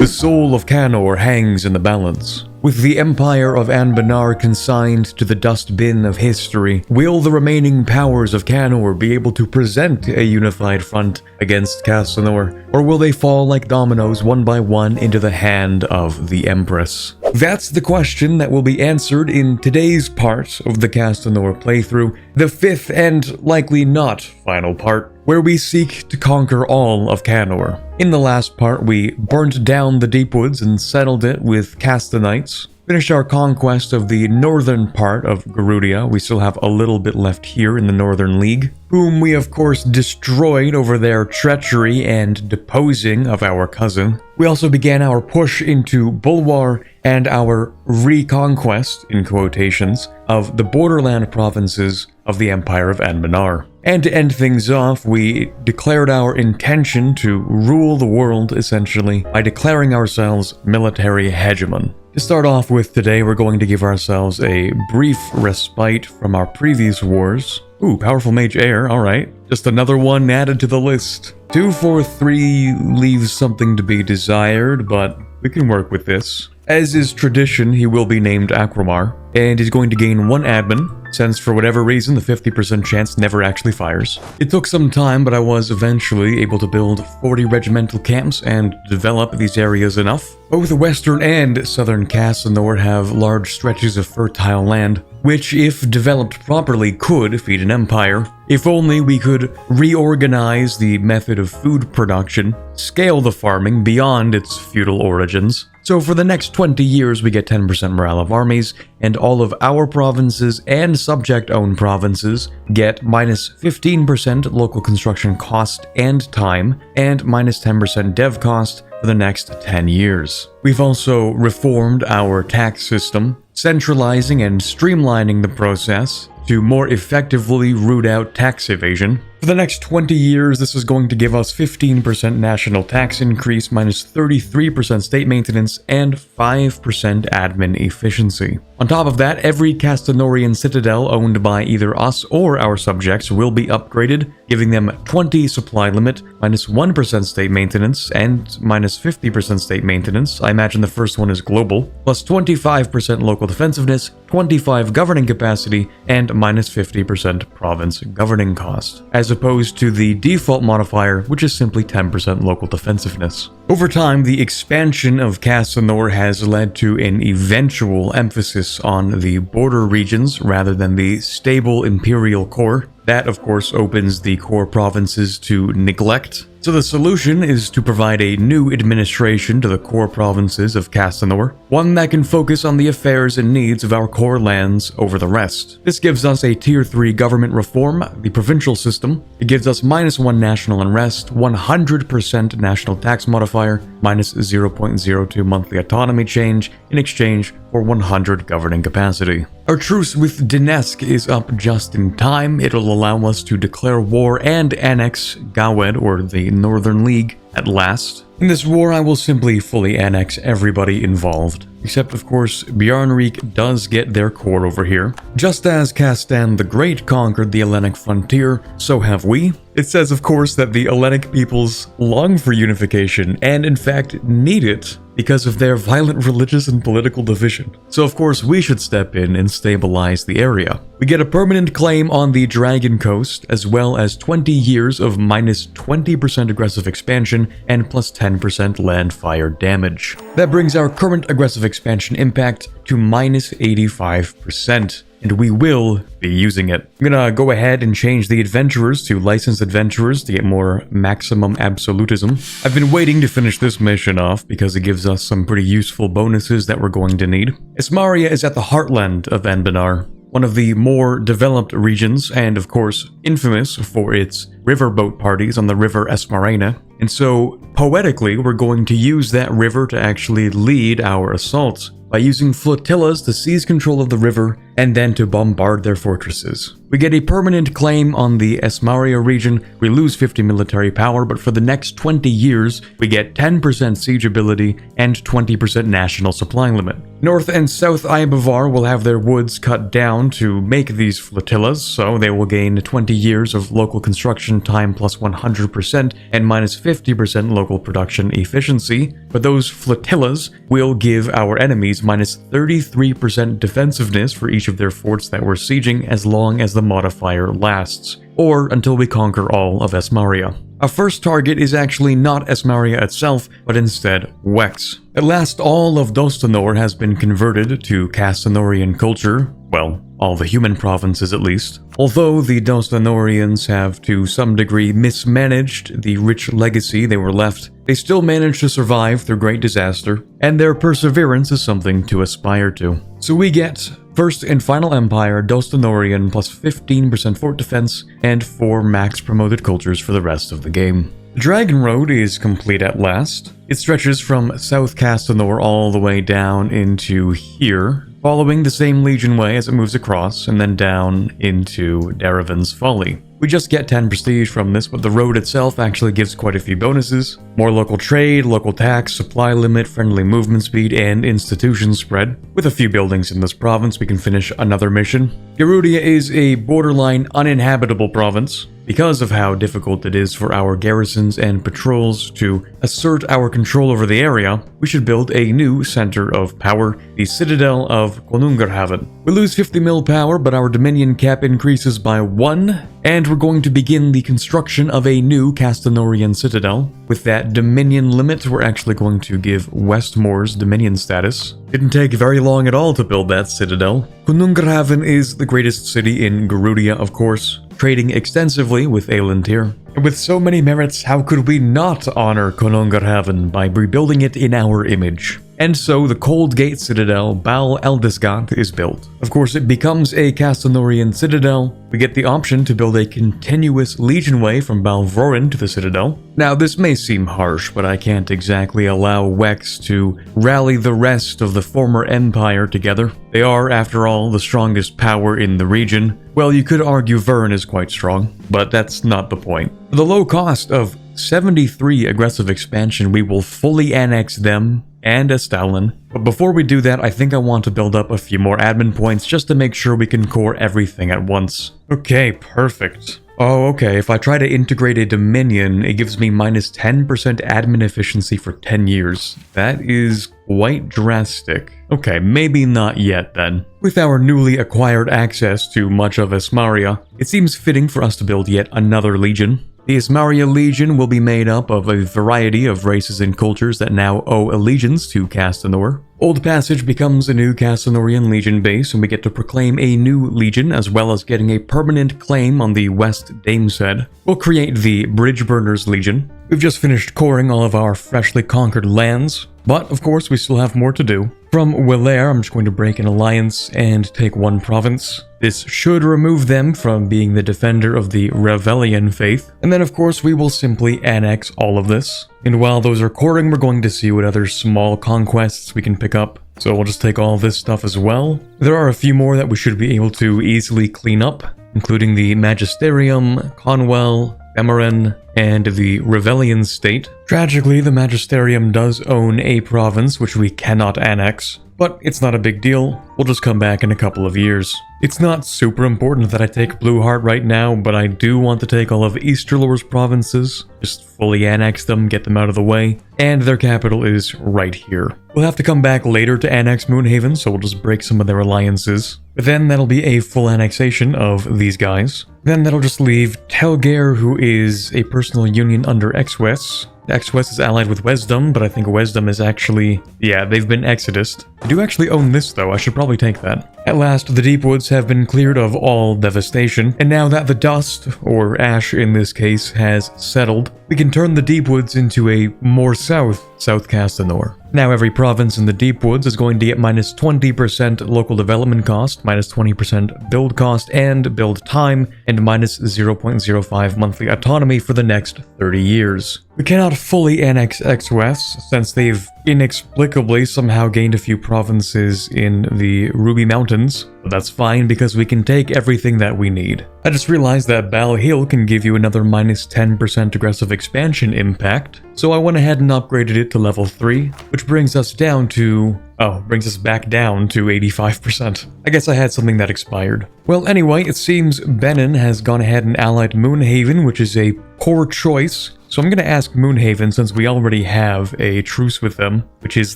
The soul of Cannor hangs in the balance. With the Empire of Anbenar consigned to the dustbin of history, will the remaining powers of Cannor be able to present a unified front against Castanor, or will they fall like dominoes one by one into the hand of the Empress? That's the question that will be answered in today's part of the Castanor playthrough, the fifth and likely not final part, where we seek to conquer all of Cannor. In the last part, we burnt down the deepwoods and settled it with Castanites. Finished our conquest of the northern part of Gerudia. We still have a little bit left here in the Northern League, whom we of course destroyed over their treachery and deposing of our cousin. We also began our push into Bulwar and our reconquest, in quotations, of the borderland provinces of the Empire of Anbenar. And to end things off, we declared our intention to rule the world, essentially, by declaring ourselves military hegemon. To start off with today, we're going to give ourselves a brief respite from our previous wars. Ooh, powerful mage heir, alright. Just another one added to the list. 243 leaves something to be desired, but we can work with this. As is tradition, he will be named Akramar, and he's going to gain 1 admin, since for whatever reason the 50% chance never actually fires. It took some time, but I was eventually able to build 40 regimental camps and develop these areas enough. Both western and southern Castanor have large stretches of fertile land, which if developed properly could feed an empire. If only we could reorganize the method of food production, scale the farming beyond its feudal origins. So for the next 20 years we get 10% morale of armies, and all of our provinces and subject-owned provinces get minus 15% local construction cost and time, and minus 10% dev cost for the next 10 years. We've also reformed our tax system, centralizing and streamlining the process to more effectively root out tax evasion. For the next 20 years, this is going to give us 15% national tax increase, minus 33% state maintenance, and 5% admin efficiency. On top of that, every Castanorian citadel owned by either us or our subjects will be upgraded, giving them 20 supply limit, minus 1% state maintenance, and minus 50% state maintenance. I imagine the first one is global, plus 25% local defensiveness, 25 governing capacity, and minus 50% province governing cost, as opposed to the default modifier, which is simply 10% local defensiveness. Over time, the expansion of Castanor has led to an eventual emphasis on the border regions rather than the stable Imperial core. That, of course, opens the core provinces to neglect. So the solution is to provide a new administration to the core provinces of Castanor, one that can focus on the affairs and needs of our core lands over the rest. This gives us a Tier 3 government reform, the provincial system. It gives us minus 1 national unrest, 100% national tax modifier, minus 0.02 monthly autonomy change in exchange for 100 governing capacity. Our truce with Dinesk is up just in time. It'll allow us to declare war and annex Gawed, or the Northern League, at last. In this war, I will simply fully annex everybody involved. Except, of course, Bjarnrik does get their core over here. Just as Castan the Great conquered the Alenic frontier, so have we. It says, of course, that the Alenic peoples long for unification, and in fact need it, because of their violent religious and political division. So of course we should step in and stabilize the area. We get a permanent claim on the Dragon Coast, as well as 20 years of minus 20% aggressive expansion and plus 10% land fire damage. That brings our current aggressive expansion impact to minus 85%. And we will be using it. I'm gonna go ahead and change the adventurers to licensed adventurers to get more maximum absolutism. I've been waiting to finish this mission off because it gives us some pretty useful bonuses that we're going to need. Esmaria is at the heartland of Anbanar, one of the more developed regions, and of course infamous for its riverboat parties on the river Esmaria. And so poetically, we're going to use that river to actually lead our assaults by using flotillas to seize control of the river and then to bombard their fortresses. We get a permanent claim on the Esmaria region. We lose 50 military power, but for the next 20 years, we get 10% siege ability and 20% national supply limit. North and South Ibervar will have their woods cut down to make these flotillas, so they will gain 20 years of local construction time plus 100% and minus 50% local production efficiency. But those flotillas will give our enemies minus 33% defensiveness for each of their forts that we're sieging as long as the modifier lasts, or until we conquer all of Esmaria. Our first target is actually not Esmaria itself, but instead Wex. At last, all of Castanor has been converted to Castanorian culture, well, all the human provinces at least. Although the Castanorians have to some degree mismanaged the rich legacy they were left, they still managed to survive through great disaster, and their perseverance is something to aspire to. So we get first and final empire, Castanorian plus 15% fort defense, and 4 max promoted cultures for the rest of the game. The Dragon Road is complete at last. It stretches from South Castanor all the way down into here, following the same legion way as it moves across, and then down into Daravan's Folly. We just get 10 prestige from this, but the road itself actually gives quite a few bonuses. More local trade, local tax, supply limit, friendly movement speed, and institution spread. With a few buildings in this province, we can finish another mission. Gerudia is a borderline uninhabitable province. Because of how difficult it is for our garrisons and patrols to assert our control over the area, we should build a new center of power, the Citadel of Konungarhaven. We lose 50 mil power, but our dominion cap increases by 1, and we're going to begin the construction of a new Castanorian citadel. With that dominion limit, we're actually going to give Westmore's dominion status. Didn't take very long at all to build that citadel. Konungarhaven is the greatest city in Gerudia, of course, trading extensively with Elentir. With so many merits, how could we not honor Konungarhaven by rebuilding it in our image? And so the Cold Gate Citadel, Bal Eldisgat, is built. Of course, it becomes a Castanorian citadel. We get the option to build a continuous legionway from Balvorin to the citadel. Now, this may seem harsh, but I can't exactly allow Wex to rally the rest of the former empire together. They are, after all, the strongest power in the region. Well, you could argue Vern is quite strong, but that's not the point. For the low cost of 73 aggressive expansion, we will fully annex them and Estalin. But before we do that, I think I want to build up a few more admin points just to make sure we can core everything at once. Okay, perfect. Oh, okay, if I try to integrate a dominion, it gives me minus 10% admin efficiency for 10 years. That is quite drastic. Okay, maybe not yet then. With our newly acquired access to much of Esmaria, it seems fitting for us to build yet another legion. The Esmaria Legion will be made up of a variety of races and cultures that now owe allegiance to Castanor. Old Passage becomes a new Castanorian Legion base, and we get to proclaim a new legion as well as getting a permanent claim on the West Dameshead. We'll create the Bridgeburners Legion. We've just finished coring all of our freshly conquered lands, but of course we still have more to do. From Welair, I'm just going to break an alliance and take one province. This should remove them from being the defender of the Revelian faith. And then of course we will simply annex all of this. And while those are coring, we're going to see what other small conquests we can pick up. So we'll just take all this stuff as well. There are a few more that we should be able to easily clean up, including the Magisterium, Conwell, Emerin, and the Revelian state. Tragically, the Magisterium does own a province which we cannot annex, but it's not a big deal. We'll just come back in a couple of years. It's not super important that I take Blue Heart right now, but I do want to take all of Easterlore's provinces, just fully annex them, get them out of the way, and their capital is right here. We'll have to come back later to annex Moonhaven, so we'll just break some of their alliances. But then that'll be a full annexation of these guys. Then that'll just leave Telgair, who is a personal union under Exwes. Exwes is allied with Wesdom, but I think Wesdom is actually... yeah, they've been exodused. I do actually own this though, I should probably take that. At last, the Deepwoods have been cleared of all devastation, and now that the dust, or ash in this case, has settled, we can turn the Deepwoods into a more South Castanor. Now every province in the Deepwoods is going to get minus 20% local development cost, minus 20% build cost and build time, and minus 0.05 monthly autonomy for the next 30 years. We cannot fully annex Exwes, since they've inexplicably somehow gained a few provinces in the Ruby Mountains, but that's fine because we can take everything that we need. I just realized that Balhill can give you another minus 10% aggressive expansion impact, so I went ahead and upgraded it to level 3, which brings us down to... oh, brings us back down to 85%. I guess I had something that expired. Well, anyway, it seems Benin has gone ahead and allied Moonhaven, which is a poor choice. So I'm going to ask Moonhaven, since we already have a truce with them, which is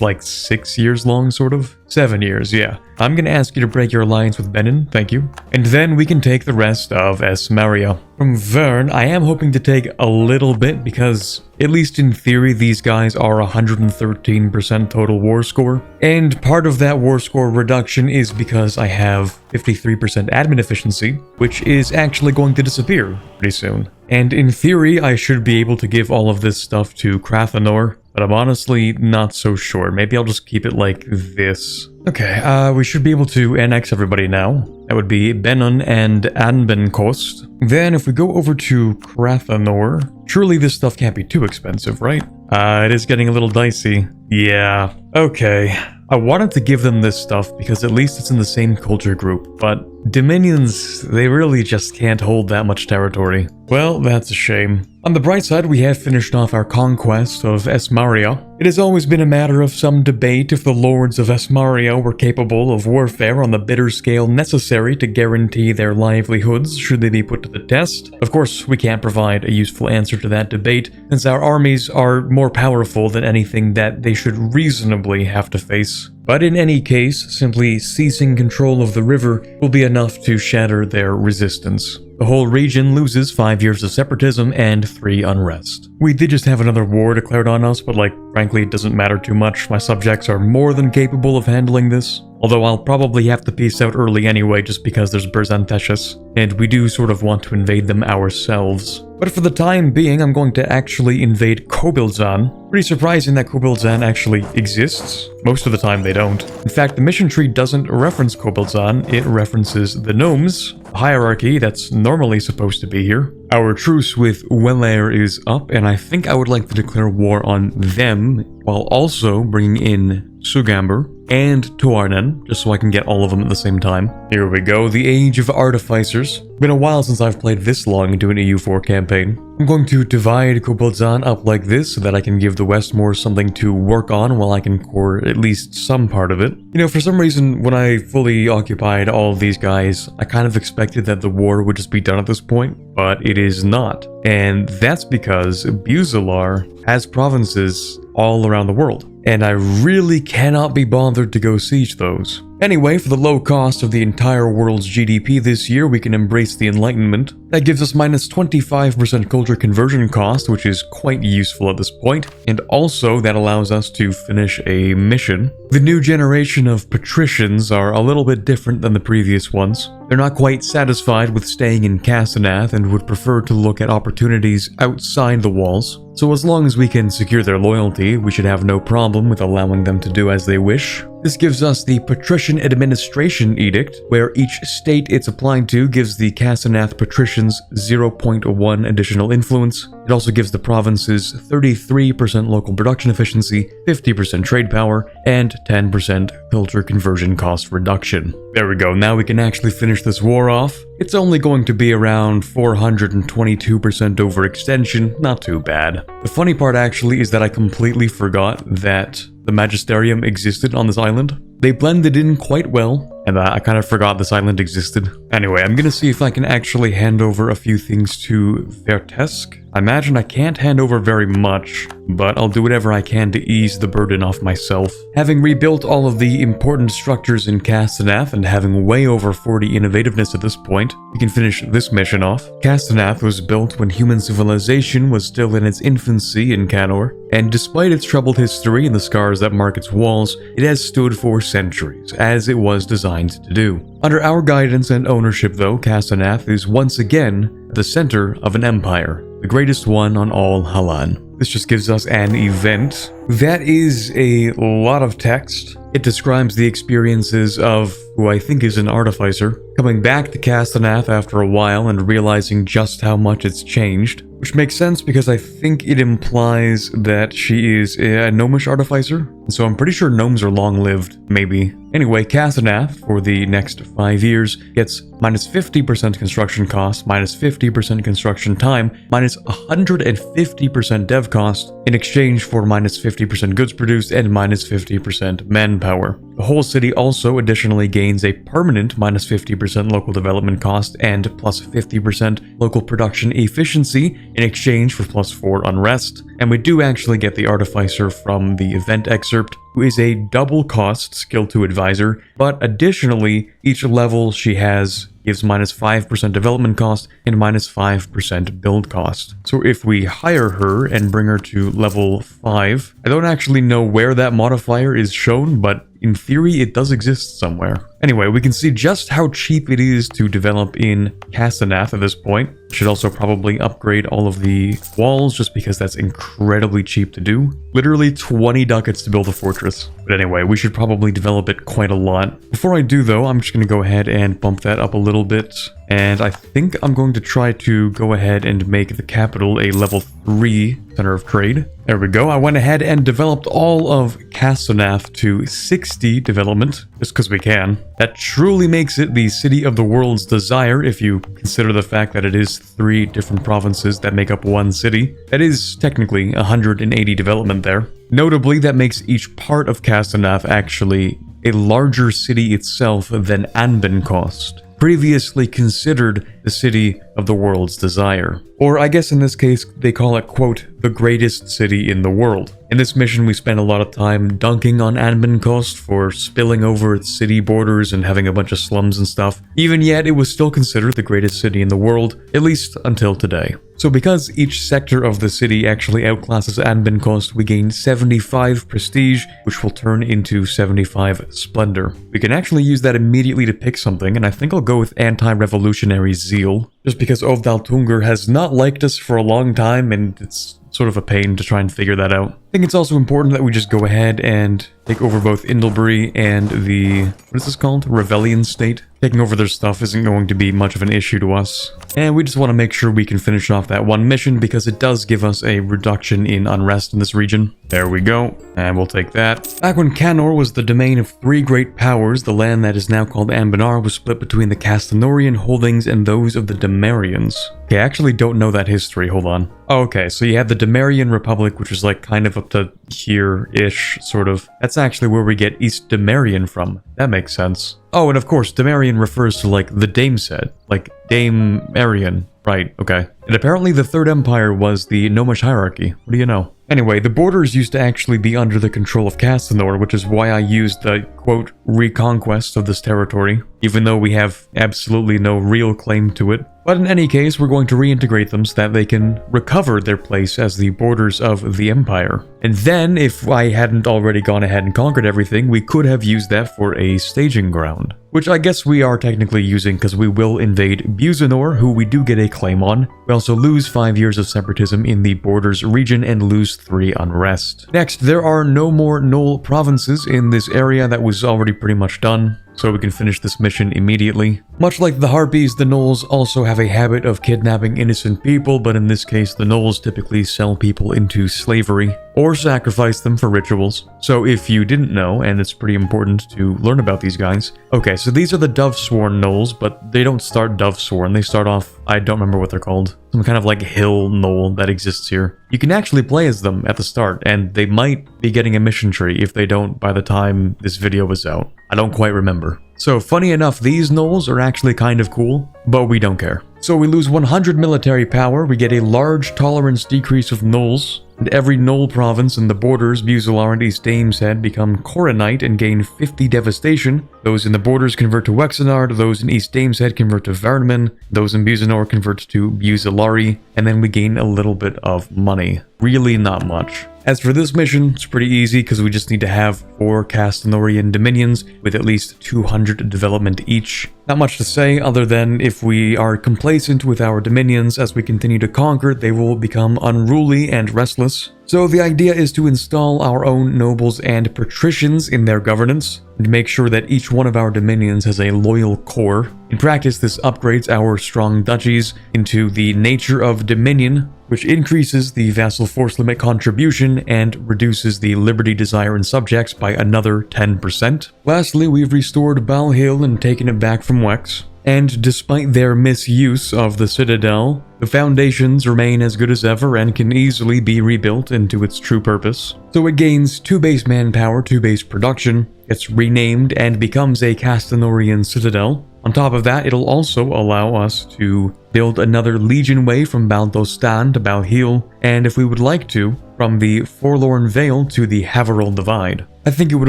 like 6 years long, sort of? 7 years, yeah. I'm going to ask you to break your alliance with Benin, thank you. And then we can take the rest of Esmaria. From Vern, I am hoping to take a little bit because, at least in theory, these guys are 113% total war score. And part of that war score reduction is because I have 53% admin efficiency, which is actually going to disappear pretty soon. And in theory, I should be able to give all of this stuff to Castanor, but I'm honestly not so sure. Maybe I'll just keep it like this. Okay, we should be able to annex everybody now. That would be Benon and Anbennost. Then if we go over to Castanor, surely this stuff can't be too expensive, right? It is getting a little dicey. Yeah, okay. I wanted to give them this stuff because at least it's in the same culture group, but Dominions, they really just can't hold that much territory. Well, that's a shame. On the bright side, we have finished off our conquest of Esmaria. It has always been a matter of some debate if the lords of Esmaria were capable of warfare on the bitter scale necessary to guarantee their livelihoods should they be put to the test. Of course, we can't provide a useful answer to that debate, since our armies are more powerful than anything that they should reasonably have to face. But in any case, simply seizing control of the river will be enough to shatter their resistance. The whole region loses 5 years of separatism and 3 unrest. We did just have another war declared on us, but frankly, it doesn't matter too much. My subjects are more than capable of handling this. Although I'll probably have to peace out early anyway just because there's Byzantetius, and we do sort of want to invade them ourselves. But for the time being, I'm going to actually invade Kobildzan. Pretty surprising that Kobildzan actually exists. Most of the time they don't. In fact, the mission tree doesn't reference Kobildzan, it references the gnomes, a hierarchy that's normally supposed to be here. Our truce with Welair is up, and I think I would like to declare war on them, while also bringing in Sugamber and Tuarnen, just so I can get all of them at the same time. Here we go, the Age of Artificers. Been a while since I've played this long into an EU4 campaign. I'm going to divide Kobildzan up like this so that I can give the Westmore something to work on while I can core at least some part of it. You know, for some reason, when I fully occupied all of these guys, I kind of expected that the war would just be done at this point, but it is not. And that's because Buzalar has provinces all around the world, and I really cannot be bothered to go siege those. Anyway, for the low cost of the entire world's GDP this year, we can embrace the Enlightenment. That gives us minus 25% culture conversion cost, which is quite useful at this point, and also that allows us to finish a mission. The new generation of patricians are a little bit different than the previous ones. They're not quite satisfied with staying in Castonath and would prefer to look at opportunities outside the walls. So as long as we can secure their loyalty, we should have no problem with allowing them to do as they wish. This gives us the Patrician Administration Edict, where each state it's applied to gives the Castonath patricians 0.1 additional influence. It also gives the provinces 33% local production efficiency, 50% trade power, and 10% culture conversion cost reduction. There we go, now we can actually finish this war off. It's only going to be around 422% overextension, not too bad. The funny part actually is that I completely forgot that the Magisterium existed on this island. They blended in quite well, and I kind of forgot this island existed. Anyway, I'm gonna see if I can actually hand over a few things to Vertesk. I imagine I can't hand over very much, but I'll do whatever I can to ease the burden off myself. Having rebuilt all of the important structures in Castonath and having way over 40 innovativeness at this point, we can finish this mission off. Castonath was built when human civilization was still in its infancy in Cannor, and despite its troubled history and the scars that mark its walls, it has stood for centuries, as it was designed to do. Under our guidance and ownership though, Castonath is once again the center of an empire, the greatest one on all Halan. This just gives us an event. That is a lot of text. It describes the experiences of who I think is an artificer, coming back to Castonath after a while and realizing just how much it's changed. Which makes sense because I think it implies that she is a gnomish artificer. And so I'm pretty sure gnomes are long-lived, maybe. Anyway, Castonath, for the next 5 years, gets minus 50% construction cost, minus 50% construction time, minus 150% dev cost, in exchange for minus 50% goods produced and minus 50% manpower. The whole city also additionally gains a permanent minus 50% local development cost and plus 50% local production efficiency in exchange for plus 4 unrest. And we do actually get the artificer from the event excerpt, who is a double cost skill 2 advisor, but additionally, each level she has gives minus 5% development cost and minus 5% build cost. So if we hire her and bring her to level 5, I don't actually know where that modifier is shown, but in theory it does exist somewhere. Anyway, we can see just how cheap it is to develop in Castonath at this point. Should also probably upgrade all of the walls just because that's incredibly cheap to do. Literally 20 ducats to build a fortress. But anyway, we should probably develop it quite a lot. Before I do though, I'm just going to go ahead and bump that up a little bit. And I think I'm going to try to go ahead and make the capital a level 3 center of trade. There we go. I went ahead and developed all of Castonath to 60 development, just because we can. That truly makes it the city of the world's desire if you consider the fact that it is 3 different provinces that make up one city. That is technically 180 development there. Notably, that makes each part of Castonath actually a larger city itself than Anbennost, previously considered the city of the world's desire. Or I guess in this case, they call it, quote, the greatest city in the world. In this mission, we spent a lot of time dunking on Anbennost for spilling over its city borders and having a bunch of slums and stuff. Even yet, it was still considered the greatest city in the world, at least until today. So because each sector of the city actually outclasses Anbennost, we gain 75 prestige, which will turn into 75 splendor. We can actually use that immediately to pick something, and I think I'll go with anti-revolutionary zeal, just because Ovdaltungur has not liked us for a long time, and it's sort of a pain to try and figure that out. I think it's also important that we just go ahead and take over both Indlebury and the, what is this called? Rebellion State. Taking over their stuff isn't going to be much of an issue to us. And we just want to make sure we can finish off that one mission because it does give us a reduction in unrest in this region. There we go. And we'll take that. Back when Cannor was the domain of 3 great powers, the land that is now called Anbanar was split between the Castanorian holdings and those of the Damarians. Okay, I actually don't know that history. Hold on. Oh, okay, so you had the Damarian Republic, which is like kind of up to here-ish, sort of. That's actually where we get East Damarian from. That makes sense. Oh, and of course, Damarian refers to, like, the Dameshead. Like, Damarian. Right, okay. And apparently the Third Empire was the gnomish hierarchy. What do you know? Anyway, the borders used to actually be under the control of Castanor, which is why I used the, quote, reconquest of this territory, even though we have absolutely no real claim to it. But in any case, we're going to reintegrate them so that they can recover their place as the borders of the Empire. And then, if I hadn't already gone ahead and conquered everything, we could have used that for a staging ground. Which I guess we are technically using because we will invade Busanor, who we do get a claim on. We also lose 5 years of separatism in the borders region and lose 3 unrest. Next, there are no more Knoll provinces in this area. That was already pretty much done, so we can finish this mission immediately. Much like the Harpies, the Knolls also have a habit of kidnapping innocent people, but in this case, the Knolls typically sell people into slavery or sacrifice them for rituals. So if you didn't know, and it's pretty important to learn about these guys. Okay, so these are the Dove-sworn Knolls, but they don't start Dove-sworn. They start off, I don't remember what they're called. Some kind of like hill Knoll that exists here. You can actually play as them at the start, and they might be getting a mission tree if they don't by the time this video is out. I don't quite remember. So funny enough, these Knolls are actually kind of cool, but we don't care. So we lose 100 military power, we get a large tolerance decrease of Knolls, and every Knoll province in the borders, Busalar and East Dameshead, become Coronite and gain 50 devastation. Those in the borders convert to Wexenard, those in East Dameshead convert to Varnman, those in Busanor convert to Busalari, and then we gain a little bit of money. Really not much. As for this mission, it's pretty easy because we just need to have 4 Castanorian dominions with at least 200 development each. Not much to say other than if we are complacent with our dominions as we continue to conquer, they will become unruly and restless. So the idea is to install our own nobles and patricians in their governance, and make sure that each one of our dominions has a loyal core. In practice, this upgrades our strong duchies into the nature of dominion, which increases the vassal force limit contribution and reduces the liberty desire in subjects by another 10%. Lastly, we've restored Balhill and taken it back from Wex. And despite their misuse of the citadel, the foundations remain as good as ever and can easily be rebuilt into its true purpose. So it gains 2 base manpower, 2 base production, gets renamed and becomes a Castanorian citadel. On top of that, it'll also allow us to build another legion way from Baldostan to Balhill, and if we would like to, from the Forlorn Vale to the Haverhill Divide. I think it would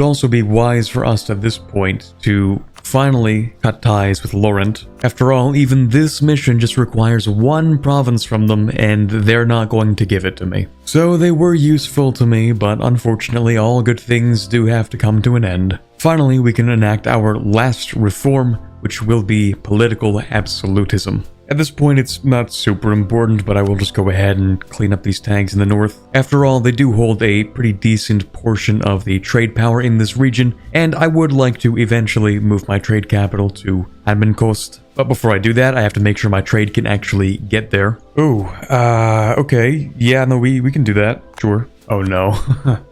also be wise for us at this point to finally cut ties with Laurent. After all, even this mission just requires 1 province from them, and they're not going to give it to me. So they were useful to me, but unfortunately all good things do have to come to an end. Finally, we can enact our last reform, which will be political absolutism. At this point, it's not super important, but I will just go ahead and clean up these tags in the north. After all, they do hold a pretty decent portion of the trade power in this region, and I would like to eventually move my trade capital to Anbennost. But before I do that, I have to make sure my trade can actually get there. Okay. Yeah, no, we can do that. Sure. Oh no.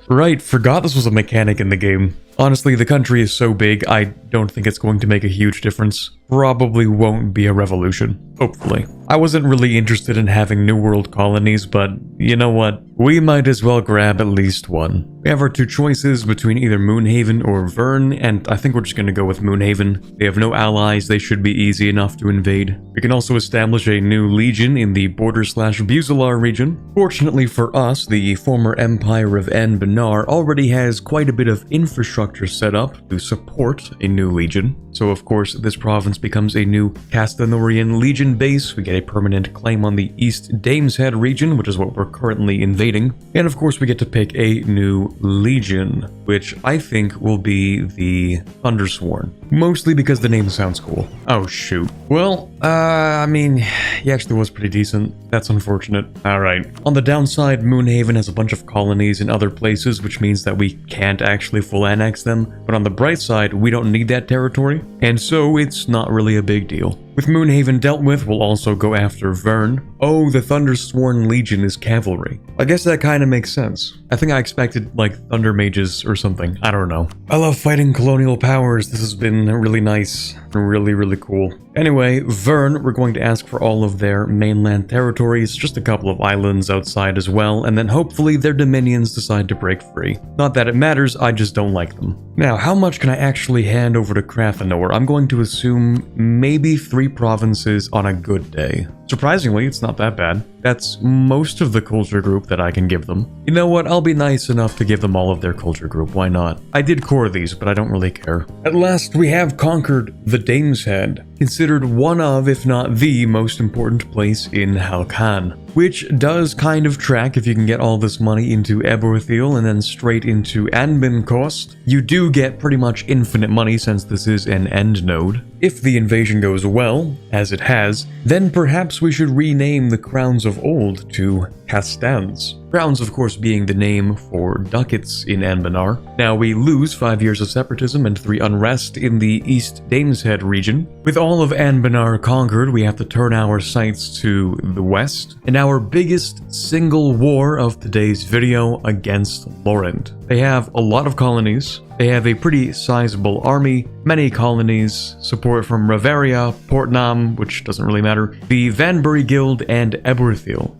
Right, forgot this was a mechanic in the game. Honestly, the country is so big, I don't think it's going to make a huge difference. Probably won't be a revolution. Hopefully. I wasn't really interested in having New World colonies, but you know what? We might as well grab at least one. We have our 2 choices between either Moonhaven or Vern, and I think we're just gonna go with Moonhaven. They have no allies, they should be easy enough to invade. We can also establish a new legion in the border/Buzelar region. Fortunately for us, the former Empire of Anbenar already has quite a bit of infrastructure set up to support a new legion. So of course, this province becomes a new Castanorian legion base. We get a permanent claim on the East Dameshead region, which is what we're currently invading. And of course, we get to pick a new legion, which I think will be the Thundersworn. Mostly because the name sounds cool. Oh shoot. Well, I mean, he actually was pretty decent. That's unfortunate. Alright. On the downside, Moonhaven has a bunch of colonies in other places, which means that we can't actually full annex them. But on the bright side, we don't need that territory, and so it's not really a big deal. With Moonhaven dealt with, we'll also go after Vern. Oh, the Thundersworn Legion is cavalry. I guess that kind of makes sense. I think I expected, like, Thunder Mages or something. I don't know. I love fighting colonial powers. This has been really nice. Really cool. Anyway, Vern, we're going to ask for all of their mainland territories, just a couple of islands outside as well, and then hopefully their dominions decide to break free. Not that it matters, I just don't like them. Now, how much can I actually hand over to Castanor? I'm going to assume maybe 3 provinces on a good day. Surprisingly, it's not that bad. That's most of the culture group that I can give them. You know what, I'll be nice enough to give them all of their culture group, why not? I did core these, but I don't really care. At last, we have conquered the Dameshead, considered one of, if not the most important place in Halkan, which does kind of track if you can get all this money into Eberil and then straight into Anbennost. You do get pretty much infinite money since this is an end node. If the invasion goes well, as it has, then perhaps we should rename the crowns of old to Castans. Crowns, of course, being the name for ducats in Anbanar. Now, we lose 5 years of separatism and 3 unrest in the East Dameshead region. With all of Anbanar conquered, we have to turn our sights to the west, and our biggest single war of today's video against Laurent. They have a lot of colonies. They have a pretty sizable army, many colonies, support from Ravaria, Portnam, which doesn't really matter, the Vanbury Guild, and Eberil.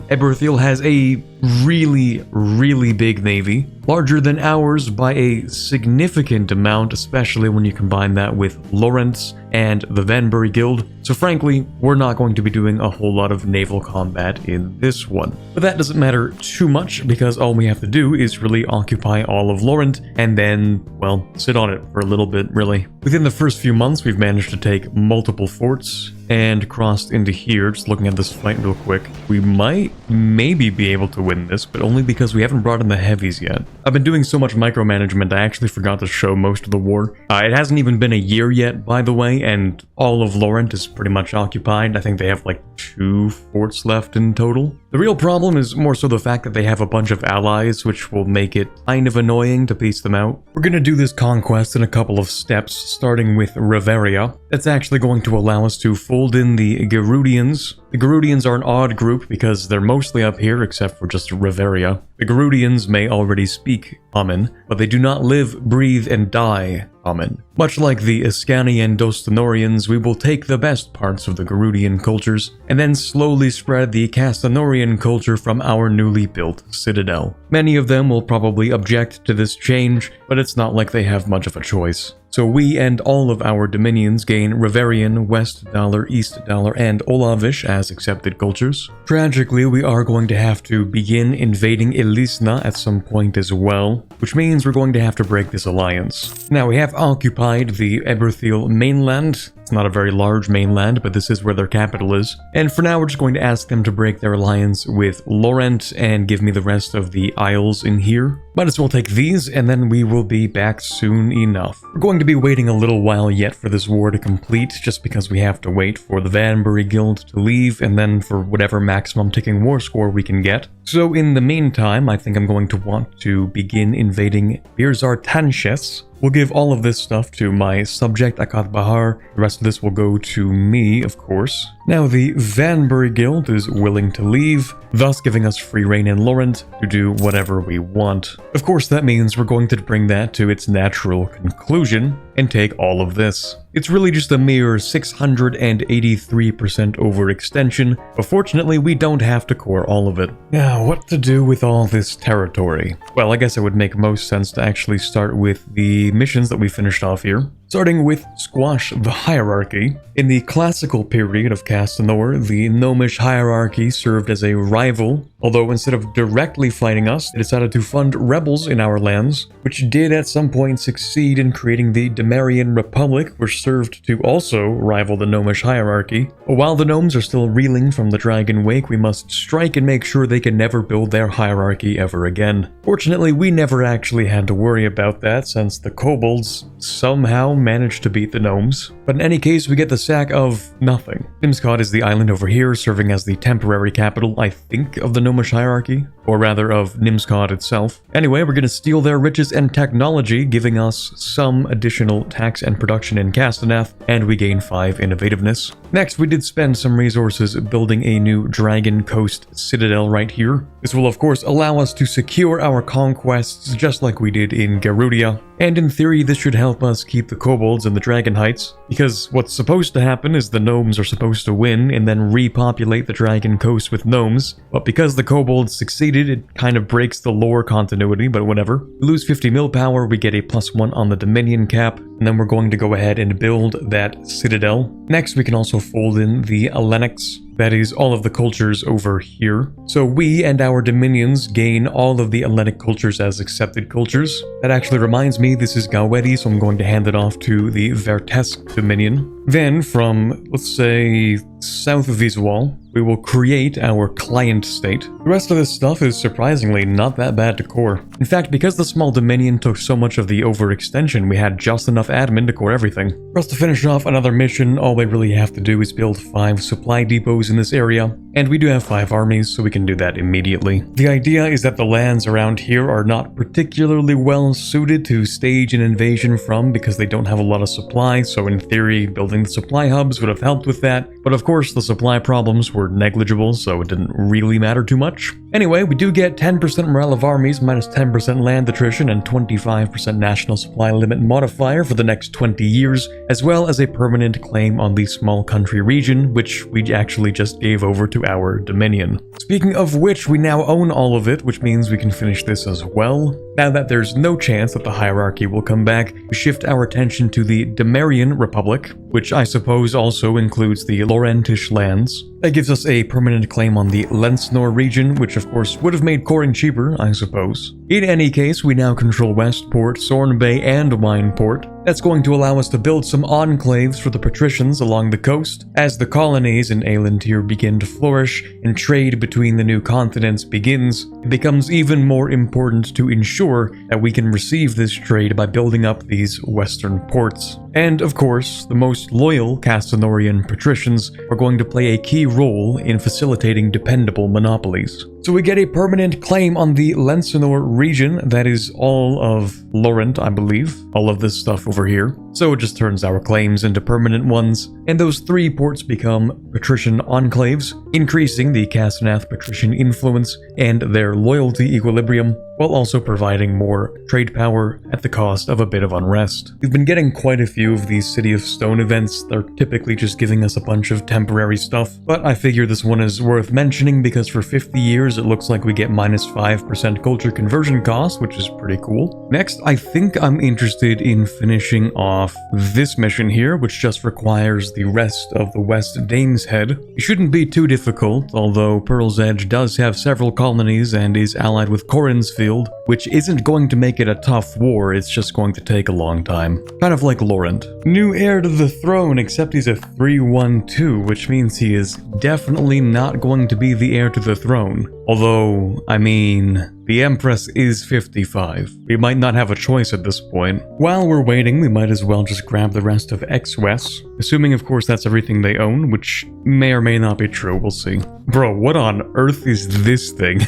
Eberil has a really big navy, larger than ours by a significant amount, especially when you combine that with Laurent's and the Vanbury Guild. So frankly, we're not going to be doing a whole lot of naval combat in this one. But that doesn't matter too much, because all we have to do is really occupy all of Laurent, and then, well, sit on it for a little bit, really. Within the first few months, we've managed to take multiple forts, and crossed into here. Just looking at this fight real quick, we might maybe be able to win this, but only because we haven't brought in the heavies yet. I've been doing so much micromanagement, I actually forgot to show most of the war. It hasn't even been a year yet, by the way, hegemony, and all of Laurent is pretty much occupied. I think they have like 2 forts left in total. The real problem is more so the fact that they have a bunch of allies, which will make it kind of annoying to piece them out. We're gonna do this conquest in a couple of steps, starting with Riveria. That's actually going to allow us to fold in the Gerudians. The Gerudians are an odd group because they're mostly up here except for just Riveria. The Gerudians may already speak Common, but they do not live, breathe, and die Common. Much like the Ascani and Castanorians, we will take the best parts of the Gerudian cultures and then slowly spread the Castanorian culture from our newly built citadel. Many of them will probably object to this change, but it's not like they have much of a choice. So we and all of our dominions gain Riverian, West Dalar, East Dalar, and Olavish as accepted cultures. Tragically, we are going to have to begin invading Elisna at some point as well, which means we're going to have to break this alliance. Now, we have occupied the Eberil mainland. It's not a very large mainland, but this is where their capital is. And for now, we're just going to ask them to break their alliance with Laurent and give me the rest of the isles in here. Might as well take these, and then we will be back soon enough. We're going to be waiting a little while yet for this war to complete, just because we have to wait for the Vanbury Guild to leave, and then for whatever maximum ticking war score we can get. So in the meantime, I think I'm going to want to begin invading Birzar Tanshes. We'll give all of this stuff to my subject Akat Bahar. The rest of this will go to me, of course. Now, the Vanbury Guild is willing to leave, thus giving us free reign in Laurent to do whatever we want. Of course, that means we're going to bring that to its natural conclusion and take all of this. It's really just a mere 683% overextension, but fortunately we don't have to core all of it. Now, what to do with all this territory? Well, I guess it would make most sense to actually start with the missions that we finished off here. Starting with Squash the Hierarchy. In the classical period of Castanor, the gnomish hierarchy served as a rival, although instead of directly fighting us, they decided to fund rebels in our lands, which did at some point succeed in creating the Damarian Republic, which served to also rival the gnomish hierarchy. But while the gnomes are still reeling from the Dragon Wake, we must strike and make sure they can never build their hierarchy ever again. Fortunately, we never actually had to worry about that, since the kobolds somehow managed to beat the gnomes. But in any case, we get the sack of nothing. Nimskad is the island over here, serving as the temporary capital, I think, of the gnomish hierarchy, or rather of Nimskad itself. Anyway, we're going to steal their riches and technology, giving us some additional tax and production in Castonath, and we gain 5 innovativeness. Next, we did spend some resources building a new Dragon Coast citadel right here. This will of course allow us to secure our conquests just like we did in Gerudia, and in theory this should help us keep the kobolds in the Dragon Heights, because what's supposed to happen is the gnomes are supposed to win and then repopulate the Dragon Coast with gnomes, but because the kobolds succeeded, it kind of breaks the lore continuity, but whatever. We lose 50 mil power, we get a +1 on the Dominion cap, and then we're going to go ahead and build that citadel. Next, we can also fold in the Alenics. That is all of the cultures over here. So we and our dominions gain all of the Alenic cultures as accepted cultures. That actually reminds me, this is Gawedi, so I'm going to hand it off to the Vertesk dominion. Then from, let's say, south of Visual, we will create our client state. The rest of this stuff is surprisingly not that bad to core. In fact, because the small dominion took so much of the overextension, we had just enough admin to core everything. For us to finish off another mission, all we really have to do is build 5 supply depots in this area, and we do have 5 armies, so we can do that immediately. The idea is that the lands around here are not particularly well suited to stage an invasion from because they don't have a lot of supply, so in theory, building the supply hubs would have helped with that, but of course the supply problems were negligible, so it didn't really matter too much. Anyway, we do get 10% morale of armies, minus 10% land attrition, and 25% national supply limit modifier for the next 20 years, as well as a permanent claim on the small country region, which we actually just gave over to our dominion. Speaking of which, we now own all of it, which means we can finish this as well. Now that there's no chance that the hierarchy will come back, we shift our attention to the Damarian Republic, which I suppose also includes the Laurentish lands. That gives us a permanent claim on the Lencenor region, which of course would have made coring cheaper, I suppose. In any case, we now control Westport, Sorn Bay, and Wineport. That's going to allow us to build some enclaves for the patricians along the coast. As the colonies in Aelintir begin to flourish and trade between the new continents begins, it becomes even more important to ensure that we can receive this trade by building up these western ports. And of course, the most loyal Castanorian patricians are going to play a key role in facilitating dependable monopolies. So we get a permanent claim on the Lencenor region, that is all of Laurent, I believe, all of this stuff over here. So it just turns our claims into permanent ones, and those 3 ports become patrician enclaves, increasing the Castonath patrician influence and their loyalty equilibrium, while also providing more trade power at the cost of a bit of unrest. We've been getting quite a few of these City of Stone events. They're typically just giving us a bunch of temporary stuff, but I figure this one is worth mentioning because for 50 years it looks like we get minus 5% culture conversion cost, which is pretty cool. Next, I think I'm interested in finishing off this mission here, which just requires the rest of the West Dameshead. It shouldn't be too difficult, although Pearl's Edge does have several colonies and is allied with Corinthsfield, which isn't going to make it a tough war, it's just going to take a long time. Kind of like Laurent. New heir to the throne, except he's a 312, which means he is definitely not going to be the heir to the throne. Although, I mean, the Empress is 55. We might not have a choice at this point. While we're waiting, we might as well just grab the rest of X-West, assuming of course that's everything they own, which may or may not be true, we'll see. Bro, what on earth is this thing?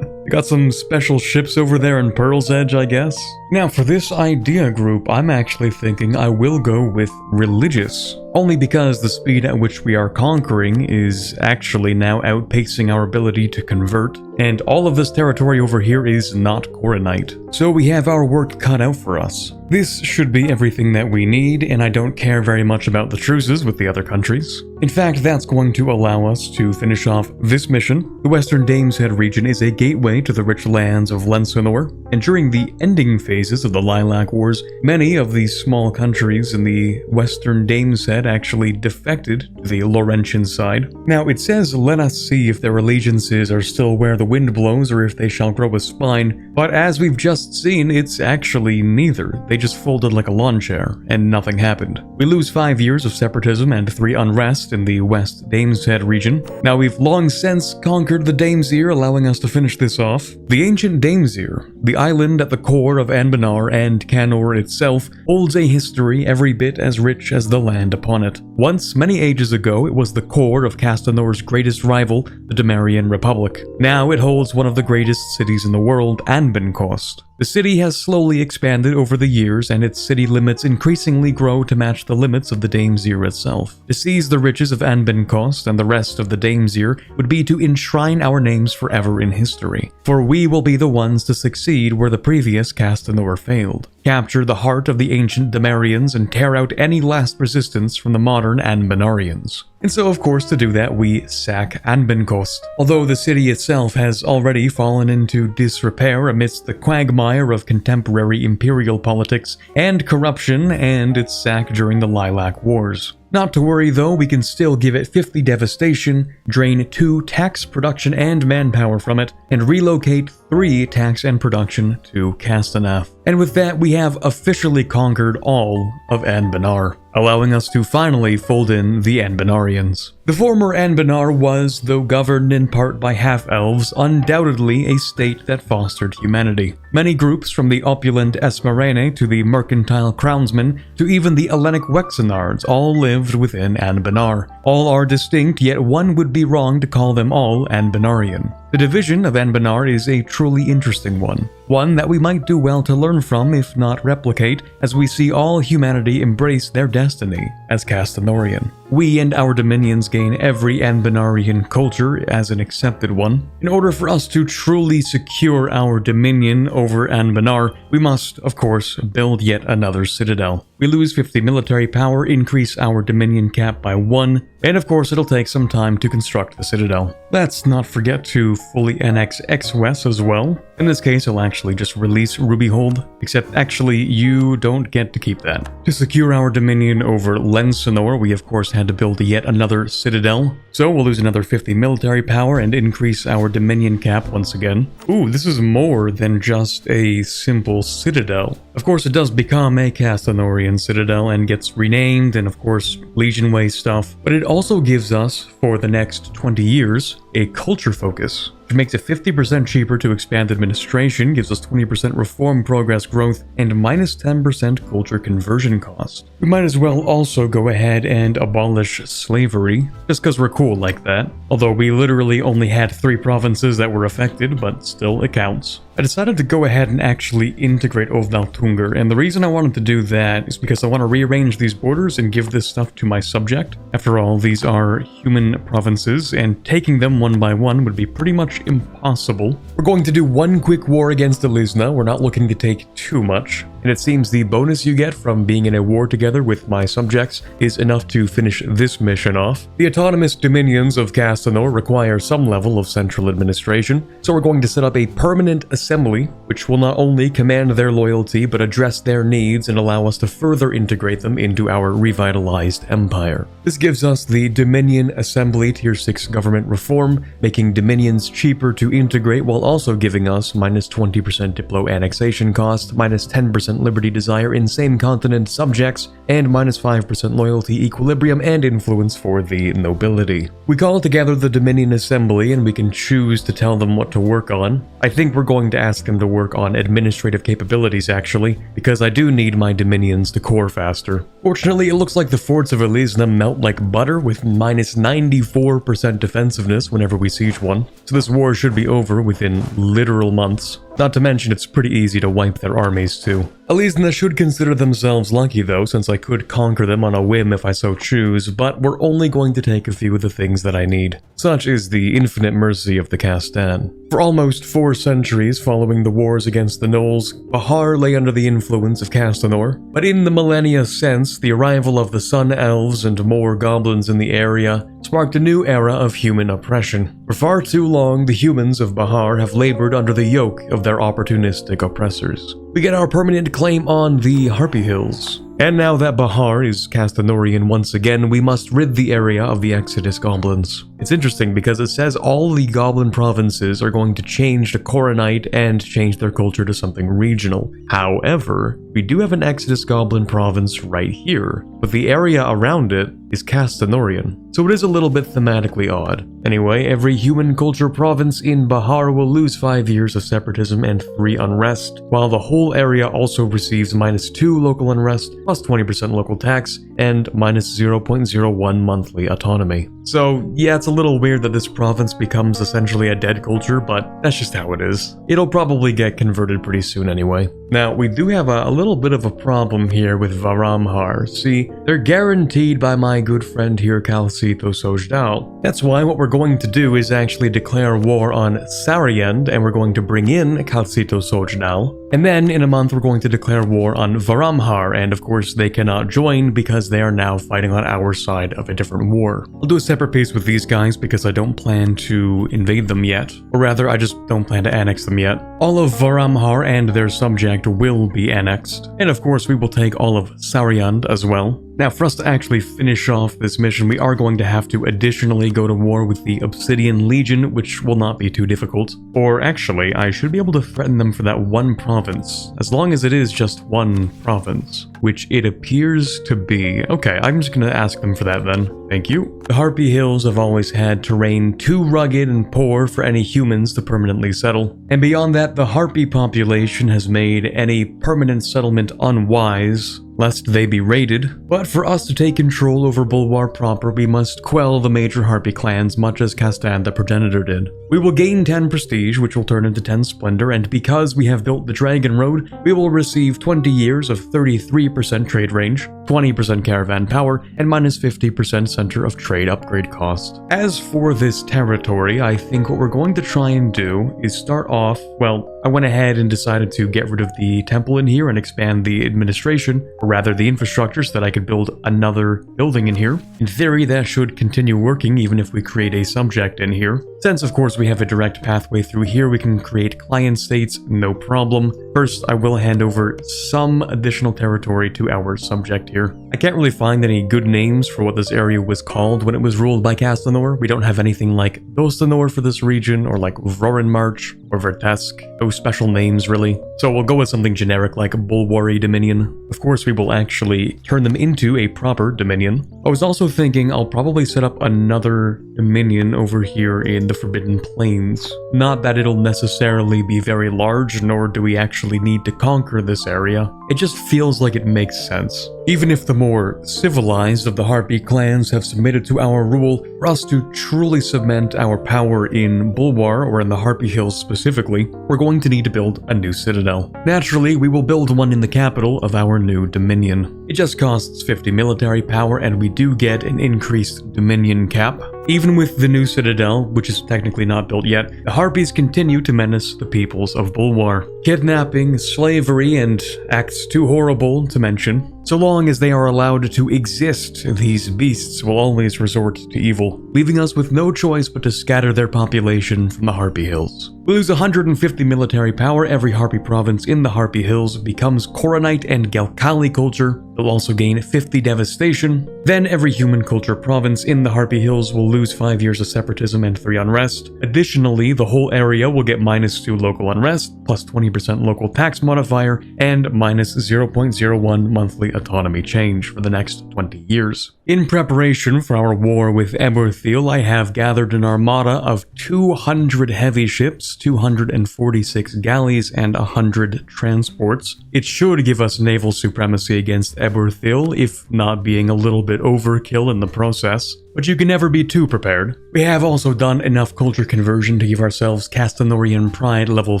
Got some special ships over there in Pearl's Edge, I guess. Now, for this idea group, I'm actually thinking I will go with religious. Only because the speed at which we are conquering is actually now outpacing our ability to convert, and all of this territory over here is not Coronite. So we have our work cut out for us. This should be everything that we need, and I don't care very much about the truces with the other countries. In fact, that's going to allow us to finish off this mission. The Western Dameshead region is a gateway to the rich lands of Lencenor, and during the ending phases of the Lilac Wars, many of these small countries in the Western Dameshead actually defected to the Laurentian side. Now, it says, let us see if their allegiances are still where the wind blows or if they shall grow a spine, but as we've just seen, it's actually neither. They just folded like a lawn chair, and nothing happened. We lose 5 years of separatism and 3 unrest in the West Dameshead region. Now, we've long since conquered the Damesir, allowing us to finish this off. The ancient Damesir, the island at the core of Anbanar and Cannor itself, holds a history every bit as rich as the land upon it. Once, many ages ago, it was the core of Castanor's greatest rival, the Demarian Republic. Now it holds one of the greatest cities in the world, Anbennost. The city has slowly expanded over the years, and its city limits increasingly grow to match the limits of the Damesir itself. To seize the riches of Anbennost and the rest of the Damesir would be to enshrine our names forever in history, for we will be the ones to succeed where the previous Castanor failed. Capture the heart of the ancient Demarians and tear out any last resistance from the modern Anbanarians. And so, of course, to do that, we sack Anbennost. Although the city itself has already fallen into disrepair amidst the quagmire of contemporary imperial politics and corruption and its sack during the Lilac Wars. Not to worry though, we can still give it 50 devastation, drain 2 tax, production, and manpower from it, and relocate 3 tax and production to Castonath. And with that, we have officially conquered all of Anbanar, allowing us to finally fold in the Anbanarians. The former Anbanar was, though governed in part by half-elves, undoubtedly a state that fostered humanity. Many groups, from the opulent Esmaria to the mercantile crownsmen to even the Alenic Wexenards, all lived within Anbanar. All are distinct, yet one would be wrong to call them all Anbanarian. The division of Anbanar is a truly interesting one that we might do well to learn from, if not replicate, as we see all humanity embrace their destiny as Castanorian. We and our dominions gain every Anbanarian culture as an accepted one. In order for us to truly secure our dominion over Anbanar, we must, of course, build yet another citadel. We lose 50 military power, increase our dominion cap by 1, and of course it'll take some time to construct the citadel. Let's not forget to fully annex X-West as well. In this case, I'll actually just release Rubyhold, except actually you don't get to keep that. To secure our dominion over Lencenor, we of course had to build yet another citadel, so we'll lose another 50 military power and increase our dominion cap once again. Ooh, this is more than just a simple citadel. Of course, it does become a Castanorian citadel and gets renamed and of course Legion Way stuff, but it also gives us, for the next 20 years, a culture focus, which makes it 50% cheaper to expand administration, gives us 20% reform progress growth, and minus 10% culture conversion cost. We might as well also go ahead and abolish slavery, just because we're cool like that. Although we literally only had 3 provinces that were affected, but still it counts. I decided to go ahead and actually integrate Ovdaltungur, and the reason I wanted to do that is because I want to rearrange these borders and give this stuff to my subject. After all, these are human provinces, and taking them one by one would be pretty much impossible. We're going to do one quick war against Elisna. We're not looking to take too much, and it seems the bonus you get from being in a war together with my subjects is enough to finish this mission off. The autonomous dominions of Castanor require some level of central administration, so we're going to set up a permanent assembly, which will not only command their loyalty but address their needs and allow us to further integrate them into our revitalized empire. This gives us the Dominion Assembly Tier 6 government reform, making dominions cheaper to integrate while also giving us minus 20% Diplo annexation cost, minus 10% liberty desire in same continent subjects, and minus 5% loyalty, equilibrium, and influence for the nobility. We call together the Dominion Assembly and we can choose to tell them what to work on. I think we're going to ask them to work on administrative capabilities actually, because I do need my dominions to core faster. Fortunately, it looks like the forts of Elisna melt like butter with minus 94% defensiveness whenever we siege one, so this war should be over within literal months. Not to mention, it's pretty easy to wipe their armies too. Elisna should consider themselves lucky though, since I could conquer them on a whim if I so choose, but we're only going to take a few of the things that I need. Such is the infinite mercy of the Castan. For almost 4 centuries following the wars against the Gnolls, Bahar lay under the influence of Castanor, but in the millennia since, the arrival of the Sun Elves and more goblins in the area sparked a new era of human oppression. For far too long, the humans of Bahar have labored under the yoke of their opportunistic oppressors. We get our permanent claim on the Harpy Hills. And now that Bahar is Castanorian once again, we must rid the area of the Exodus goblins. It's interesting because it says all the goblin provinces are going to change to Coronite and change their culture to something regional. However, we do have an Exodus goblin province right here, but the area around it is Castanorian, so it is a little bit thematically odd. Anyway, every human culture province in Bahar will lose 5 years of separatism and 3 unrest, while the whole area also receives minus 2 local unrest, plus 20% local tax, and minus 0.01 monthly autonomy. So yeah, it's a little weird that this province becomes essentially a dead culture, but that's just how it is. It'll probably get converted pretty soon anyway. Now, we do have a little bit of a problem here with Varamhar. See, they're guaranteed by my good friend here, Calcito Sojdal. That's why what we're going to do is actually declare war on Sariend, and we're going to bring in Calcito Sojdal. And then in a month, we're going to declare war on Varamhar, and of course they cannot join because they are now fighting on our side of a different war. I'll do a separate piece with these guys because I don't plan to invade them yet, or rather I just don't plan to annex them yet. All of Varamhar and their subject will be annexed, and of course we will take all of Sariand as well. Now, for us to actually finish off this mission, we are going to have to additionally go to war with the Obsidian Legion, which will not be too difficult. Or actually, I should be able to threaten them for that one province, as long as it is just one province, which it appears to be. Okay, I'm just going to ask them for that then. Thank you. The Harpy Hills have always had terrain too rugged and poor for any humans to permanently settle. And beyond that, the Harpy population has made any permanent settlement unwise, lest they be raided. But for us to take control over Bulwar proper, we must quell the major Harpy clans much as Castan the Progenitor did. We will gain 10 prestige, which will turn into 10 splendor, and because we have built the Dragon Road, we will receive 20 years of 33% trade range, 20% caravan power, and minus 50% center of trade upgrade cost. As for this territory, I think what we're going to try and do is start off, well, I went ahead and decided to get rid of the temple in here and expand the administration, or rather the infrastructure, so that I could build another building in here. In theory, that should continue working even if we create a subject in here. Since, of course, we have a direct pathway through here, we can create client states, no problem. First, I will hand over some additional territory to our subject here. I can't really find any good names for what this area was called when it was ruled by Castanor. We don't have anything like Dostanor for this region, or like Vorenmarch, or Vertesk. Those special names, really. So we'll go with something generic like Bulwari Dominion. Of course, we will actually turn them into a proper Dominion. I was also thinking I'll probably set up another Dominion over here in the Forbidden Plains. Not that it'll necessarily be very large, nor do we actually need to conquer this area. It just feels like it makes sense. Even if the more civilized of the Harpy clans have submitted to our rule, for us to truly cement our power in Bulwar, or in the Harpy Hills specifically, we're going to need to build a new citadel. Naturally, we will build one in the capital of our new dominion. It just costs 50 military power, and we do get an increased dominion cap. Even with the new citadel, which is technically not built yet, the Harpies continue to menace the peoples of Bulwar. Kidnapping, slavery, and acts too horrible to mention. So long as they are allowed to exist, these beasts will always resort to evil, leaving us with no choice but to scatter their population from the Harpy Hills. We lose 150 military power every Harpy province in the Harpy Hills becomes Koronite and Galkali culture. They'll also gain 50 devastation. Then every human culture province in the Harpy Hills will lose 5 years of separatism and 3 unrest. Additionally, the whole area will get -2 local unrest, plus 20% local tax modifier, and minus 0.01 monthly autonomy change for the next 20 years. In preparation for our war with Eberil, I have gathered an armada of 200 heavy ships, 246 galleys, and 100 transports. It should give us naval supremacy against Eberil, if not being a little bit overkill in the process. But you can never be too prepared. We have also done enough culture conversion to give ourselves Castanorian Pride level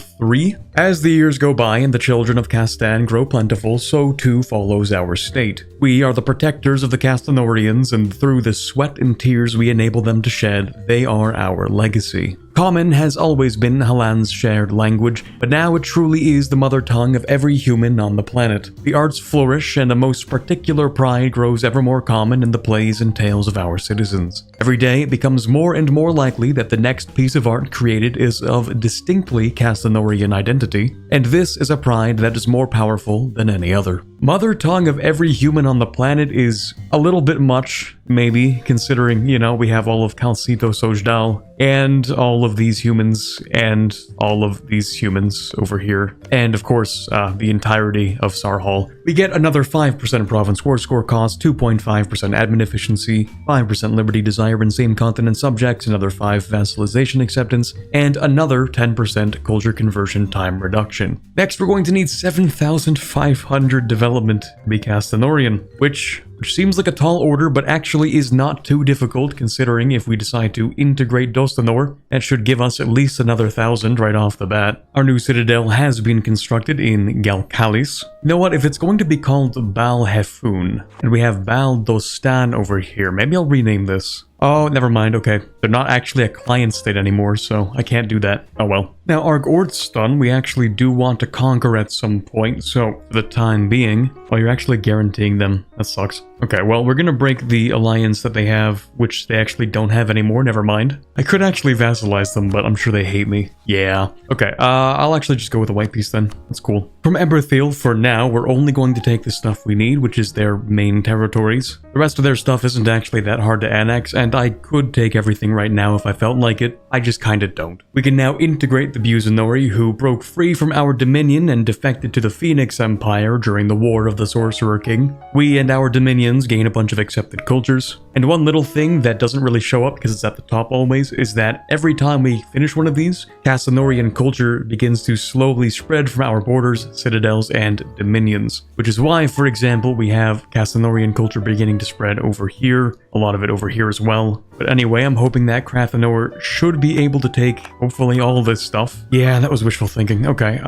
3. As the years go by and the children of Castan grow plentiful, so too follows our state. We are the protectors of the Castanorians, and through the sweat and tears we enable them to shed, they are our legacy. Common has always been Halan's shared language, but now it truly is the mother tongue of every human on the planet. The arts flourish, and a most particular pride grows ever more common in the plays and tales of our citizens. Every day it becomes more and more likely that the next piece of art created is of distinctly Castanorian identity, and this is a pride that is more powerful than any other. Mother tongue of every human on the planet is a little bit much, maybe, considering, we have all of Calcito Sojdal, and all of these humans, and all of these humans over here, and of course, the entirety of Sarhal. We get another 5% province war score cost, 2.5% admin efficiency, 5% liberty desire in same continent subjects, another 5 vassalization acceptance, and another 10% culture conversion time reduction. Next, we're going to need 7,500 development to be Castanorian, which seems like a tall order, but actually is not too difficult considering if we decide to integrate Castanor, that should give us at least another 1,000 right off the bat. Our new citadel has been constructed in Galkalis. You know what, if it's going to be called Balhefun, and we have Baldostan over here, maybe I'll rename this. Oh, never mind, okay. They're not actually a client state anymore, so I can't do that. Oh well. Now, Arg-Ordstan, we actually do want to conquer at some point, so for the time being, you're actually guaranteeing them. That sucks. Okay, well, we're gonna break the alliance that they have, which they actually don't have anymore, never mind. I could actually vassalize them, but I'm sure they hate me. Yeah. Okay, I'll actually just go with a white piece then. That's cool. From Eberil, for now, we're only going to take the stuff we need, which is their main territories. The rest of their stuff isn't actually that hard to annex, and I could take everything right now if I felt like it. I just kinda don't. We can now integrate the Buzanori, who broke free from our dominion and defected to the Phoenix Empire during the War of the Sorcerer King. We and our dominions gain a bunch of accepted cultures. And one little thing that doesn't really show up because it's at the top always is that every time we finish one of these, Castanorian culture begins to slowly spread from our borders, citadels, and dominions. Which is why, for example, we have Castanorian culture beginning to spread over here, a lot of it over here as well. But anyway, I'm hoping that Castanor should be able to take, hopefully, all this stuff. Yeah, that was wishful thinking. Okay,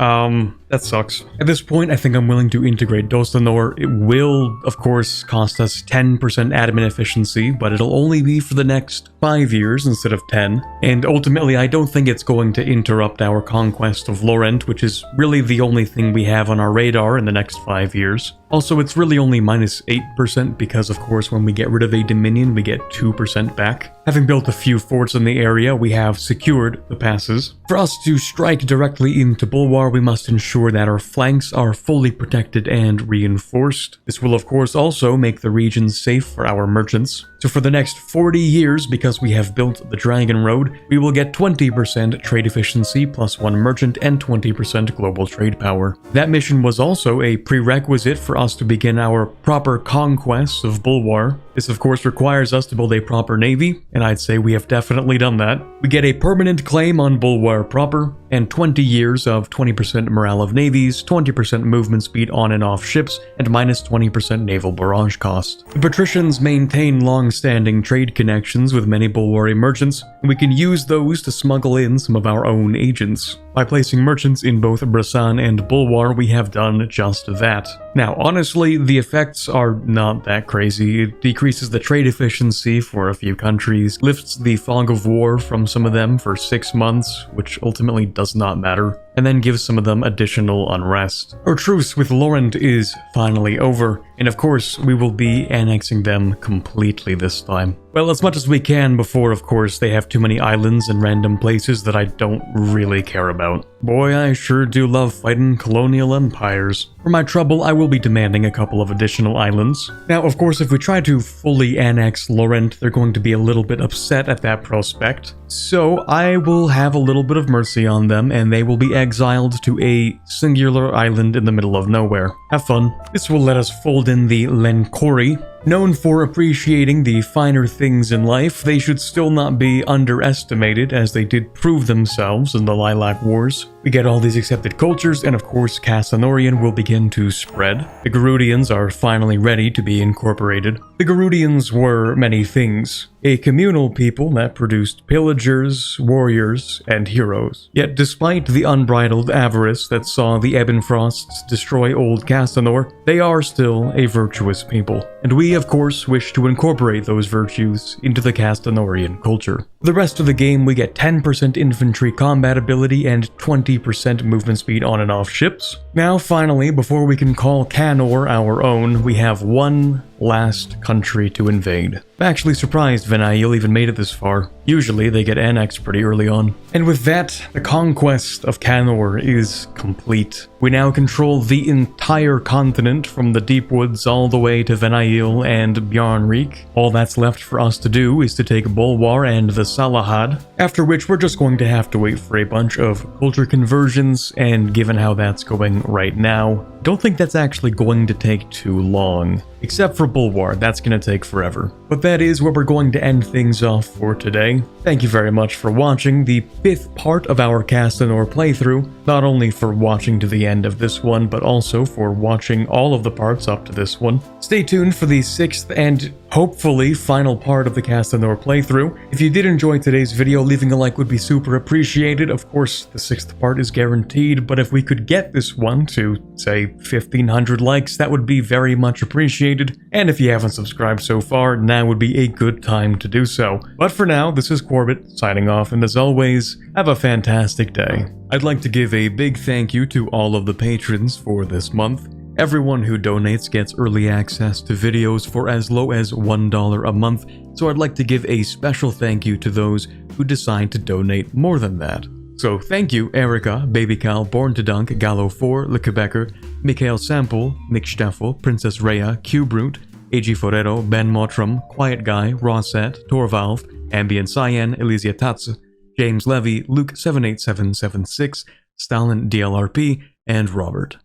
that sucks. At this point, I think I'm willing to integrate Castanor. It will, of course, cost us 10% admin efficiency, but it'll only be for the next 5 years instead of 10. And ultimately, I don't think it's going to interrupt our conquest of Laurent, which is really the only thing we have on our radar in the next 5 years. Also, it's really only -8% because, of course, when we get rid of a dominion, we get 2% back. Having built a few forts in the area, we have secured the passes. For us to strike directly into Bulwar, we must ensure that our flanks are fully protected and reinforced. This will of course also make the region safe for our merchants. So for the next 40 years, because we have built the Dragon Road, we will get 20% trade efficiency plus 1 merchant and 20% global trade power. That mission was also a prerequisite for us to begin our proper conquest of Bulwar. This of course requires us to build a proper navy, and I'd say we have definitely done that. We get a permanent claim on Bulwar proper, and 20 years of 20% morale of navies, 20% movement speed on and off ships, and minus 20% naval barrage cost. The patricians maintain long-standing trade connections with many Bulwari merchants, and we can use those to smuggle in some of our own agents. By placing merchants in both Brissan and Bulwar, we have done just that. Now, honestly, the effects are not that crazy. It decreases the trade efficiency for a few countries, lifts the fog of war from some of them for 6 months, which ultimately does not matter, and then gives some of them additional unrest. Our truce with Laurent is finally over, and of course, we will be annexing them completely this time. Well, as much as we can before, of course, they have too many islands and random places that I don't really care about. Boy, I sure do love fighting colonial empires. For my trouble, I will be demanding a couple of additional islands. Now, of course, if we try to fully annex Laurent, they're going to be a little bit upset at that prospect. So I will have a little bit of mercy on them, and they will be exiled to a singular island in the middle of nowhere. Have fun. This will let us fold in the Lencenor. Known for appreciating the finer things in life, they should still not be underestimated, as they did prove themselves in the Lilac Wars. We get all these accepted cultures, and of course Castanorian will begin to spread. The Gerudians are finally ready to be incorporated. The Gerudians were many things. A communal people that produced pillagers, warriors, and heroes. Yet despite the unbridled avarice that saw the Ebenfrosts destroy old Castanor, they are still a virtuous people. And we, of course, wish to incorporate those virtues into the Castanorian culture. For the rest of the game, we get 10% infantry combat ability and 20% movement speed on and off ships. Now, finally, before we can call Cannor our own, we have one last country to invade. I'm actually surprised Finalizing even made it this far. Usually they get annexed pretty early on. And with that, the conquest of Cannor is complete. We now control the entire continent from the deepwoods all the way to Finalizing and Bjarnrik. All that's left for us to do is to take Bulwar and the Salahad, after which we're just going to have to wait for a bunch of culture conversions, and given how that's going right now, don't think that's actually going to take too long. Except for Bulwar, that's going to take forever. But that is where we're going to end things off for today. Thank you very much for watching the 5th part of our Castanor playthrough, not only for watching to the end of this one, but also for watching all of the parts up to this one. Stay tuned for the 6th and hopefully final part of the Castanor playthrough. If you did enjoy today's video, leaving a like would be super appreciated. Of course, the 6th part is guaranteed, but if we could get this one to, say, 1,500 likes, that would be very much appreciated. And if you haven't subscribed so far, now would be a good time to do so. But for now, this is Corbett, signing off, and as always, have a fantastic day. I'd like to give a big thank you to all of the patrons for this month. Everyone who donates gets early access to videos for as low as $1 a month, so I'd like to give a special thank you to those who decide to donate more than that. So thank you Erica, Baby Cal, Born to Dunk, Gallo4, Lekebecker, Mikhail Sample, Nick Steffel, Princess Rhea, Q-Brute, AG Forero, Ben Mottram, Quiet Guy, Rosset, Torvalv, Ambient Cyan, Elysia Tatz, James Levy, Luke78776, Stalin DLRP, and Robert.